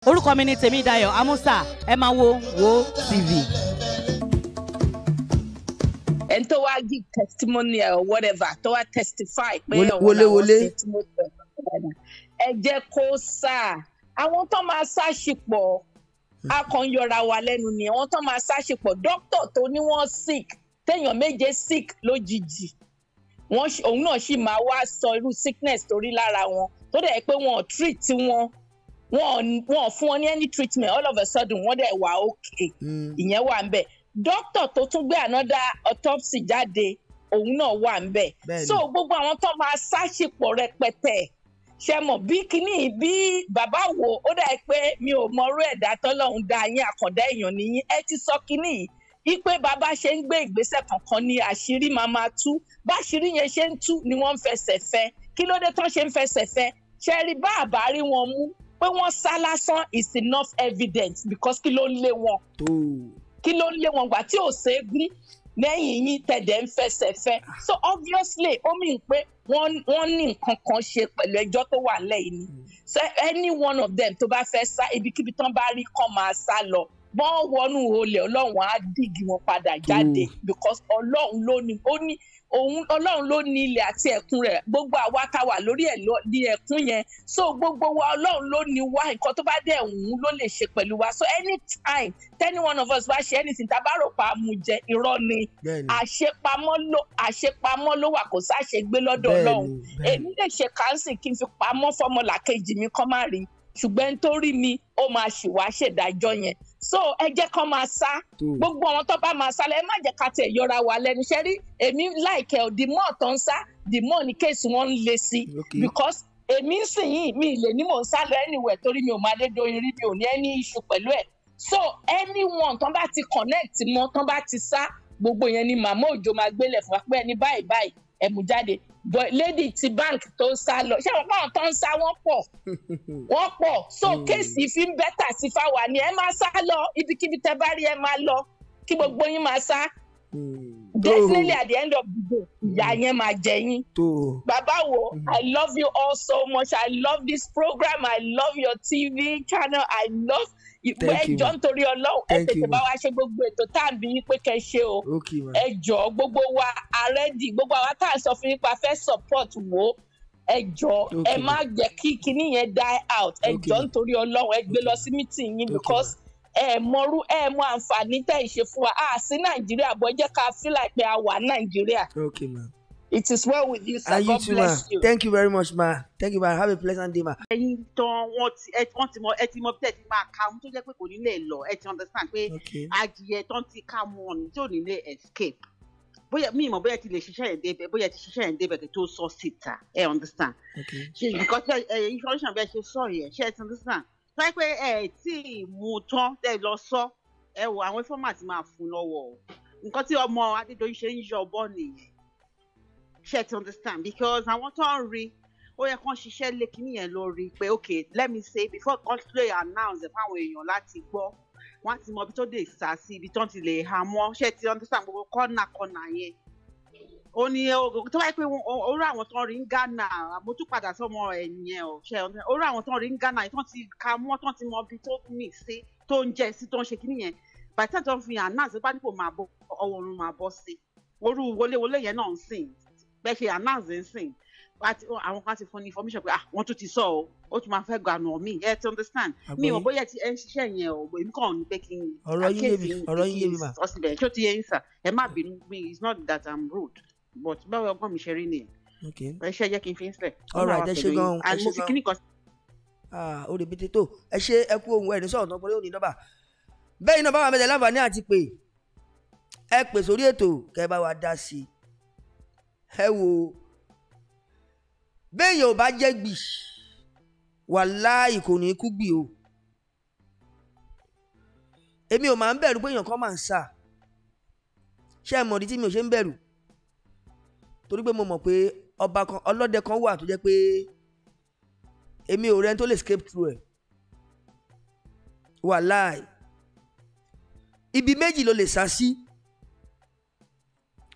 orúkọ mi ni Tèmídayọ̀ Amusa ẹ máa wo TV. And to give testimony or whatever, to testify. Wole. Ẹ jẹ́ kó sá. Àwọn tó máa ṣàṣìpọ̀ akọ̀nyọ̀ra wà lẹ́nu ni àwọn tó máa ṣàṣìpọ̀ doctor tó ní wọ́n sick téèyàn méje sick lójijì òun náà sì máa wá sọ irú sickness torí lára wọn tó dẹ̀ pé wọn treat wọn fún wọn ní any treatment all of a sudden wọ́n dẹ̀ wà okay ìyẹn wà ń bẹ̀ doctor tó tún gbé another autopsy jáde òun náà wà ń bẹ̀ so gbogbo àwọn tó máa ṣàṣìpọ̀ rẹpẹtẹ ṣe mọ̀ bí kíní bí bàbá wo ó dà pé mi ò mọrú ẹ̀dá tọ́lọ́run dá yín àkàndá èèyàn nìyí ẹ ti sọ kíní yìí pé bàbá ṣe ń gbé ìgbésẹ̀ kankan ní àṣírí máa tú bá àṣírí yẹn ṣe ń tú ni wọ́n ń fẹsẹ̀ fẹ́ kí ló dé tán ṣe ń fẹsẹ̀ fẹ́ ṣe rí bá àbá rí wọn mú pé wọ́n sá lásán is enough evidence because kí ló ń lé wọn gbà tí ò ṣeégún lẹ́yìn yín tẹ̀dẹ̀ ń fẹsẹ̀ fẹ́ so obviously ó mì pé wọ́n ní nǹkan kan ṣe pẹ̀lú ẹjọ́ tó wà lẹ́yìn ni so any one of them tó bá fẹ́ sá ibikíbi tán bá rí kàn máa sá lọ bọ́n wọnú olè ọlọ́run á dìgì wọn padà jáde because ọlọ́run ló ní ọlọ́run ló ní ilẹ̀ àti ẹ̀kún rẹ̀ gbogbo àwa tá wà lórí ẹ̀ ní ẹ̀kún yẹn so gbogbo wa ọlọ́run ló ní wá nǹkan tó bá dẹ̀ òun ló lè ṣe pẹ̀lú wa so anytime any one of us bá ṣe anything tá a bá rò pa mú jẹ irọ́ ni àṣepamọ́ ló wà kò sáṣegbé lọ́dọ̀ ọlọ́run èmi lè ṣe kánsì kí n fi pamọ́ fọmọlàkejì mi kọ́ má rí ṣùgbọ́n nítorí mi ó máa ṣì wá ṣèdájọ́ yẹn so ẹ jẹ́ kán máa sá gbogbo àwọn tó bá máa sá lẹ má jẹ́ ká tẹ̀ yọra wà lẹ́nu ṣe rí èmi láìkẹ́ ọ̀ the more tó ń sá the more ní kéèsì wọn ń le sí because èmi ń sìn yìí mi lè ní mò ń sá lọ anywhere torí mi ò máa Adédoyin rí mi ò ní any issue pẹ̀lú ẹ̀ so anyone tó bá ti connect mọ́ tó bá ti sá gbogbo yẹn ni màmá òjò máa gbélé fún wa pé ẹni báyìí ẹ mú jáde but lady ti bank tó ń sá lọ ṣé wọn pàwọn tó ń sá wọn pọ̀ so kéèsì fi ń bẹ́tà sí fáwa ni ẹ máa sá lọ ibikíbi tẹ́ bá rí ẹ máa lọ kí gbogbo yín máa sá definitely at the end of the day ìyá yẹn máa jẹ yín bàbá wo I love you all so much I love this program I love your TV channel I love ìpè ẹjọ́ nítorí ọlọ́run ẹ tètè bá wa ṣe gbogbo ètò tá à ń bí yín pé kẹ́ ṣe o ẹjọ́ gbogbo wa àrẹ́dì gbogbo àwa tá à ń sọ fún yín pa fẹ́ support wo ẹjọ́ ẹ má jẹ́ kí kinní yẹn die out ẹjọ́ nítorí ọlọ́run ẹ gbé lọ sí meeting yín because ẹ mọ àǹfààní tẹ́ ìṣe fún wa sí Nàìjíríà bọ́ jẹ́ ká feel like pé a wà Nàìjíríà. It is well with you, sir. And God bless you. Thank you very much, ma. Thank you, ma. Have a pleasant day, ma. Ẹyin tán wọ́n ti mọ tẹ́ ti máa ka ohun tó jẹ́ pé kò ní lè lọ ẹ ti understand pé adìyẹ tán ti ká mọ́ ọ̀nì tí ò ní lè escape. Bóyá mi ìmọ̀ bóyá ti lè ṣiṣẹ́ yẹn débẹ̀ bóyá ti ṣiṣẹ́ yẹn débẹ̀ kí tó sọ síta ẹ understand. Ṣe because information bẹ́ẹ̀ ṣe sọ yẹn ṣe ẹ ti understand. Sọ pé ẹ tí mú tán tẹ́ lọ sọ ẹ wo àwọn informant máa fún lọ́wọ́ nǹkan tí ọmọ Adédoyin ṣe ń yọ ọbọ nìyẹn. Ṣe to understand because àwọn tó ń rí ó yẹ kán ṣiṣẹ́ lé kíní yẹn lórí pé okay let me say before country announce ẹ̀ fáwọn èèyàn láti gbọ́ wọ́n ti mọ ibi tó lè sá sí ibi tó ti lè ha mọ́ ṣe ti understand gbogbo kọ́nà yẹn ó ní tó wáyé pé orí àwọn tó ń rí ń Ghana mo tún padà sọmọ ẹ̀yìn ẹ̀ ṣe orí àwọn tó ń rí ń Ghana yẹn tó ti ka mọ́ tó ti mọ ibi tó mì sí tó ń jẹ sí tó ń ṣe kíní yẹn by the time tó ń fi announce bá nípò máa bọ́ ọwọ́ òun máa bọ́ sí orú wọlé yẹn náà ń sìn bẹ́ẹ̀ ṣe announce ń sìn àwọn kan ti fún ní information pé wọ́n tún ti sọ ọ́ ó tún máa fẹ́ gbanú mi ẹ ti understand mi ò bóyá ti ẹ ń ṣiṣẹ́ yẹn o èmi kàn ní pé kí n ọ̀rọ̀ yín yé mi mà ọ̀sibẹ̀ ṣó ti yẹ yín sà ẹ má bínú mi it's not that I'm rude but báwo ọgbọ́n mi ṣe rí nìyẹn ẹ ṣe jẹ́ kí n fi ń sílẹ̀. alright ẹ ṣe gan and mo fi kíní kan. ó lè pété tó ẹ ṣe ẹ kú ohun ẹ ní sọ̀rọ̀ tán pé ó ní nọ́mbà bẹ́ẹ̀ iná bá wà mẹ́tẹ̀ láǹfààní àti pé ẹ pè sórí ètò kẹ́ ẹ bá wa dá sí i ẹ wo béèyàn ò bá jẹ́ gbì wàláhì kò ní kú gbì o èmi ò máa ń bẹ̀rù pé èèyàn kan máa ń sà ṣé ẹ mọ̀ ní tí mi ò ṣe ń bẹ̀rù torí pé mo mọ̀ pé ọba kan ọlọ́dẹ kan wà tó jẹ́ pé èmi ò rẹ́ni tó lè escape through ẹ̀ wàláhì ibi méjì ló lè sá sí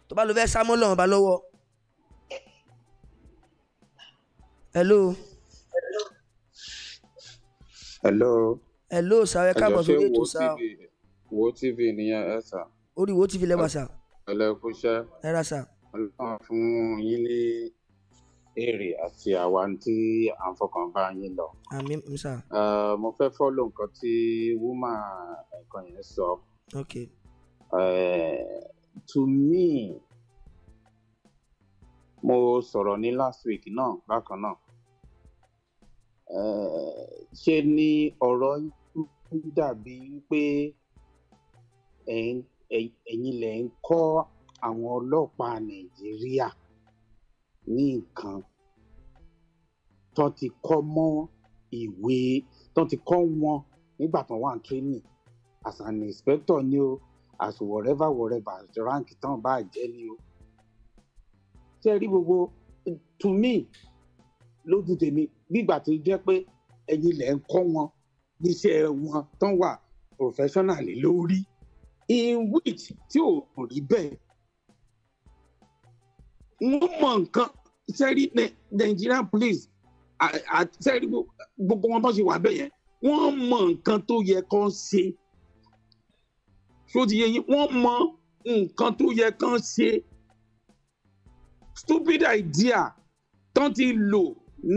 tó bá lo fẹ́ sá mọ́ lọ́wọ́ bá lọ́wọ́. Hello. hello sir, ẹ káàbọ̀ sórí ètò sá. Wo TV nìyẹn ẹ sà. Orí Wo TV lẹ́wà sá. Ẹlẹ́kúṣẹ́. Ẹ ra sá. Ọlọ́run fún yín ní èrè àti àwa tí à ń fọkàn bá yín lọ. Àmín sá. Mo fẹ́ fọ́lọ̀ nǹkan tí woman nǹkan yẹn sọ. Okay. To me, mo sọ̀rọ̀ ní last week náà bákan náà. Ṣé ni ọ̀rọ̀ yín dàbí pé ẹ̀yin lẹ̀ ń kọ́ àwọn ọlọ́pàá Nàìjíríà ní nǹkan tó ti kọ́ mọ́ ìwé tó ti kọ́ wọn nígbà tó wà ní training as an inspector ni o as whatever as rank tán bá jẹ́ ni o. Ṣé rí gbogbo to me lójú tèmi nígbà tó jẹ́ pé ẹ̀yin lẹ̀ ń kọ́ wọn níṣẹ́ wọn tán wà professional lórí in which tí ò rí bẹ́ẹ̀. Wọ́n mọ nǹkan sẹ́rí Nigerian police sẹ́rí gbogbo wọn bá ṣe wà bẹ́ẹ̀ yẹn wọ́n mọ nǹkan tó yẹ kán ṣe. Ṣó ti yé yín wọ́n mọ nǹkan tó yẹ kán ṣe. Stupid idea tán ti lò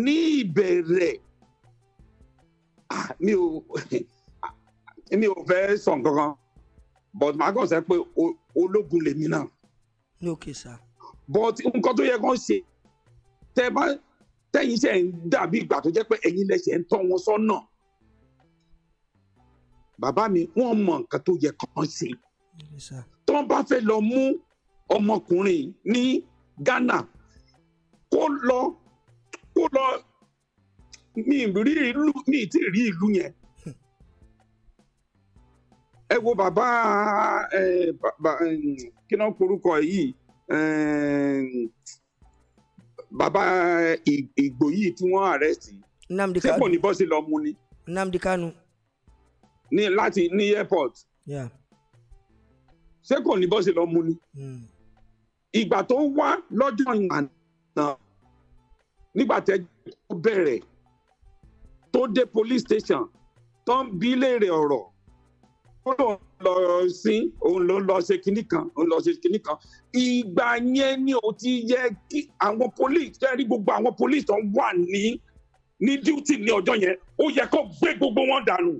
ní ìbẹ̀rẹ̀ mi ò fẹ́ sọ nǹkan kan but màá kàn sẹ́ pé ológun lèmi náà. Okay sir. But nǹkan tó yẹ kán ṣe tẹ́yìn ṣe ń dàbí ìgbà tó jẹ́ pé ẹ̀yin lẹ́sẹ̀ ń tọ́ wọn sọ́nà. Bàbá mi wọ́n mọ nǹkan tó yẹ kán ṣe. Tó bá fẹ́ lọ mú ọmọkùnrin ní Ghana kó lọ mi ti rí ìlú yẹn. Ẹ wo bàbá kí náà porúkọ yìí bàbá Ìgbò yìí tí wọ́n arrest. Nnamdi Kanu. Ṣé kò ní bọ́ sí lọ mú ni. Nnamdi Kanu. Ní airport. Yeah. Ṣé kò ní bọ́ sí lọ mú ni. Ìgbà tó wá lọ́jọ́ ìyànà nígbà tẹ́ tó bẹ̀rẹ̀ tó dé police station tó ń bi léèrè ọ̀rọ̀ ó lọ lọ ṣe kinní kan ìgbà yẹn ni ó ti yẹ kí àwọn police fẹ́ rí gbogbo àwọn police tó wà ní duty ní ọjọ́ yẹn ó yẹ kó gbé gbogbo wọn dànù.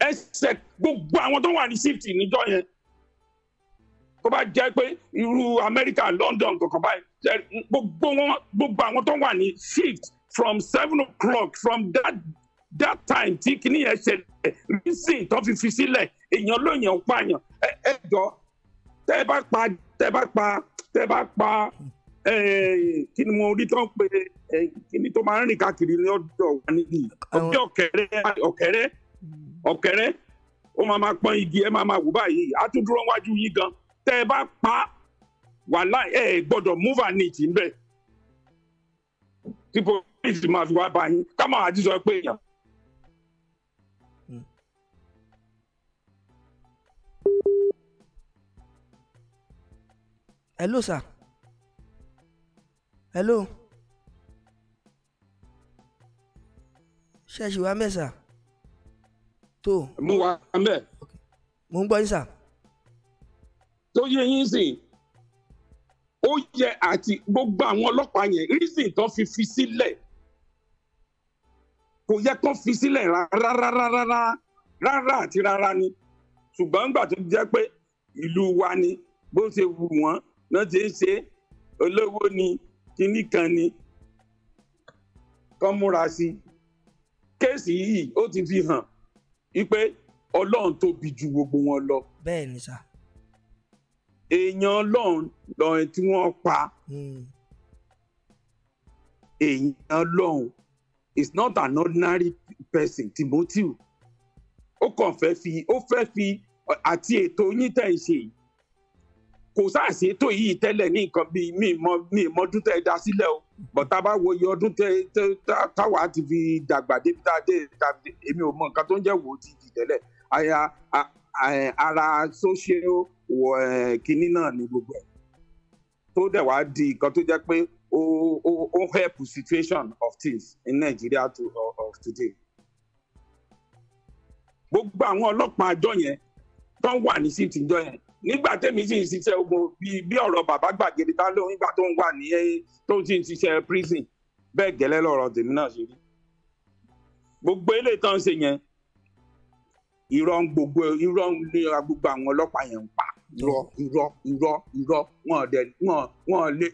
Ẹsẹ̀ gbogbo àwọn tó wà ní shift níjọ́ yẹn tó bá jẹ́ pé irú America London kankan báyìí gbogbo àwọn tó wà ní shift from 7 o'clock from that time tí kìíní yẹn ṣẹlẹ̀ reason tó fi sílẹ̀ èèyàn lóyìn pààyàn ẹ jọ tẹ́ bá pa kí ni mo rí tó ń pe kí ni tó máa ń rìn káàkiri ní ọ̀dọ̀ wa níbí ọjọ́ ọ̀kẹ́rẹ́ ó máa pọ́n igi ẹ máa wò báyìí á tún dúró wájú yín gan tẹ́ bá pa wàhálà gbọ́dọ̀ move an inch níbẹ̀ tí police máa fi wá bá yín ká máa àti sọ pé èèyàn. Hello sir. Hello. Ṣé ṣì wá mẹ́sà? Tó. Mo wà mẹ́. Mo ń gbọ́ yín sà. Tó yẹ yín sìn ó yẹ àti gbogbo àwọn ọlọ́pàá yẹn reason tó fi sílẹ̀ kò yẹ kó fi sílẹ̀ rárá àti rárá ni ṣùgbọ́n nígbà tó jẹ́ pé ìlú wa ni bó ṣe wù wọ́n náà ti ń ṣe olówó ni kinní kan ni kán múra sí kéèsì yìí ó ti fi hàn wípé Ọlọ́run tóbi ju gbogbo wọn lọ. Bẹ́ẹ̀ ni sà. Èèyàn Ọlọ́run lọ́rin tí wọ́n pa. Èèyàn Ọlọ́run is not an ordinary person. Timothy ó kàn fẹ́ fi àti ètò yín tẹ̀ ń ṣe yìí kò sáàsì ètò yìí tẹ́lẹ̀ ní nǹkan bíi mi ìmọ̀ọ́dún tẹ́ ẹ dá sílẹ̀ o bọ̀tá bá wo iye ọdún táwa ti fi dàgbà débi tá a dé èmi ò mọ nǹkan tó ń jẹ́ wò ó ti di tẹ́lẹ̀ ara social kínní náà ni gbogbo ẹ̀ tó dẹ̀ wá di nǹkan tó jẹ́ pé ó help situation of things in Nigeria of today. Gbogbo àwọn ọlọ́pàá àjọ yẹn tó ń wà ní síìtì ìjọ yẹn nígbà tẹ́mi sì ń ṣiṣẹ́ ogun bí ọ̀rọ̀ bàbá gbàgede tá lóun nígbà tó ń wà ní tó ń ṣiṣẹ́ prison bẹ́ẹ̀ gẹ́lẹ́ lọ́rọ̀ tèmi náà ṣe rí. Gbogbo eléyìí tó ń ṣe yẹn irọ́ ní gbogbo àwọn ọlọ́pàá yẹn ń pa irọ́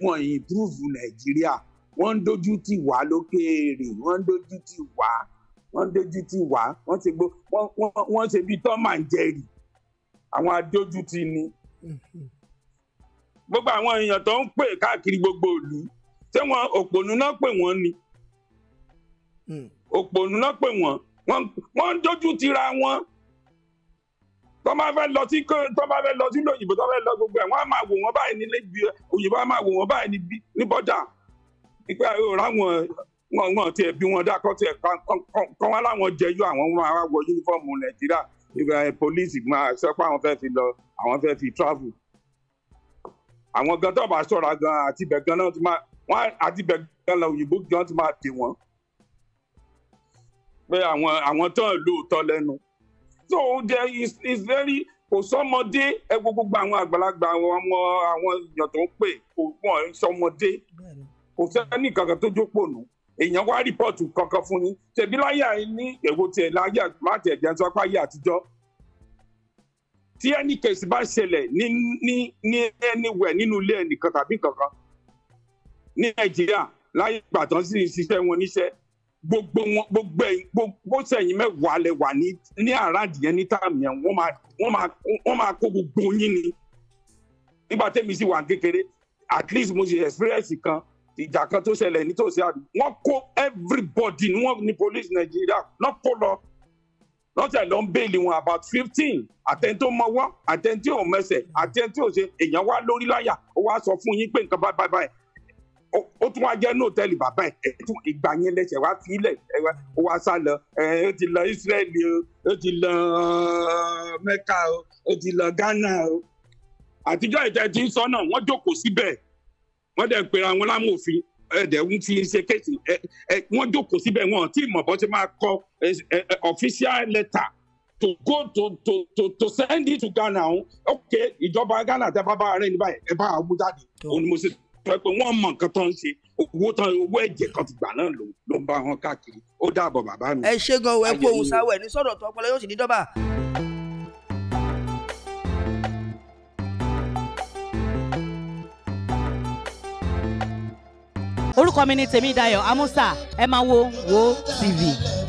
wọn improve Nàìjíríà wọ́n ń dojú tì wá lókèèrè wọ́n ń dojú tì wá wọ́n ṣe bí Tom and Jerry àwọn adójútì ni gbogbo àwọn èèyàn tó ń pè káàkiri gbogbo ìlú ṣé wọn òpònú náà pè wọ́n ni òpònú náà pè wọ́n ń dojú tira wọn tó bá fẹ́ lọ sí lóyìnbó tó fẹ́ lọ gbogbo ẹ̀ wọ́n á máa wò wọ́n báyìí nílé ibi òyìnbó á máa wò wọ́n báyìí ní bọ́dà nípa ìrora wọn tiẹ̀ bí wọn dákọ́ tiẹ̀ kọ́ wọn láwọn jẹyọ àwọn máa wọ yúnífọ́ọ̀mù Nàìjíríà ìgbà pólíìsì máa sọ pé àwọn fẹ́ fi lọ àwọn fẹ́ fi travel àwọn gan tó bá ṣọ́ra gan àti ibẹ̀ gan náà ti máa wọ́n àti ibẹ̀ gan lọ òyìnbó gan ti máa dè wọ́n pé àwọn tó ń lóòótọ́ lẹ́nu. So there is very kò sọmọdé gbogbo àwọn àgbàlagbà àwọn èèyàn tó ń pè kò wọ́n sọmọdé kò sẹ́ni kankan tó jókòó nù èèyàn wá rìpọ́ọ̀tù kankan fún yín tẹ̀bí láyà ní èwo tiẹ̀ láyà láti ẹ̀jẹ̀ sọ pé ayé àtijọ́ tí ẹni kèsì bá ṣẹlẹ̀ ní anywhere nínú ilé ẹnìkan tàbí kankan ní Nàìjíríà láyé ìgbà tán sì ń ṣiṣẹ́ wọn níṣẹ́ gbogbo sẹ́yìn mẹ́wàá lẹ wà ní àràdì yẹn ní táàmù yẹn wọ́n máa kó gbogbo yín ni nígbà tẹ́mi sì wà kékeré at least mo ṣe experience kan ìjà kan tó ṣẹlẹ̀ nítòsí àdúgbò wọ́n kó everybody ní wọ́n ní police Nàìjíríà náà kó lọ lọ́sẹ̀ lọ ń bẹ́ẹ̀lì wọn about 15 àtẹni tó mọwọ́ àtẹni tí ò mẹsẹ̀ àtẹni tí ò ṣe èèyàn wá lórí láyà ó wá sọ fún yín pé nǹkan báyìí ó tún wá jẹ́ ní òtẹ́ẹ̀lì bàbá ẹ̀ ìgbà yẹn lẹ́sẹ̀ wá sílẹ̀ ó wá sá lọ ó ti lọ Ísírẹ́lì o ó ti lọ Mẹ́kà o ó ti lọ Ghana o àtijọ́ ìtẹ́ tí ń sọ náà wọ́n jókòó síbẹ̀ wọ́n dẹ̀ pera wọn lámòfin ẹ̀dẹ̀ ń fi ṣe kéèsì wọ́n jókòó síbẹ̀ wọn tí ìmọ̀ bọ́ ṣe máa kọ official letter to go to send it to Ghana ok ìjọba Ghana tẹ bá bá rẹ ní báyìí ẹ bá àwọn mú jáde òun ni mo ṣe sọ pé wọ́n mọ nǹkan tó ń ṣe owó ẹ̀jẹ̀ kan ti gbà náà ló ń bá wọn káàkiri ó dàbọ̀ bàbá mi. ẹ ṣe gan ẹ kú ohun sáwẹ ní sọ̀rọ̀ tó ọpọlọ yóò sì ní dọ́bà. orúkọ mi ni Tèmídayọ̀ Amusa ẹ máa wo TV.